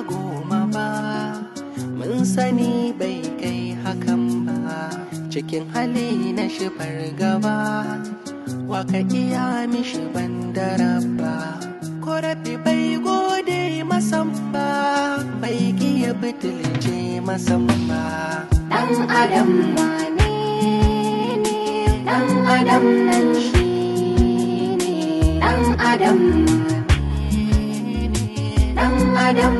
goma ba, mun sani bai kai hakan ba, cikin hali na shi fargaba, waka iya mishi bandara ba, ko rabi bai gode masan ba, bai iya butulce masan ba. Dan adam wane ne, dan adam nan shi ne, dan adam, dan adam.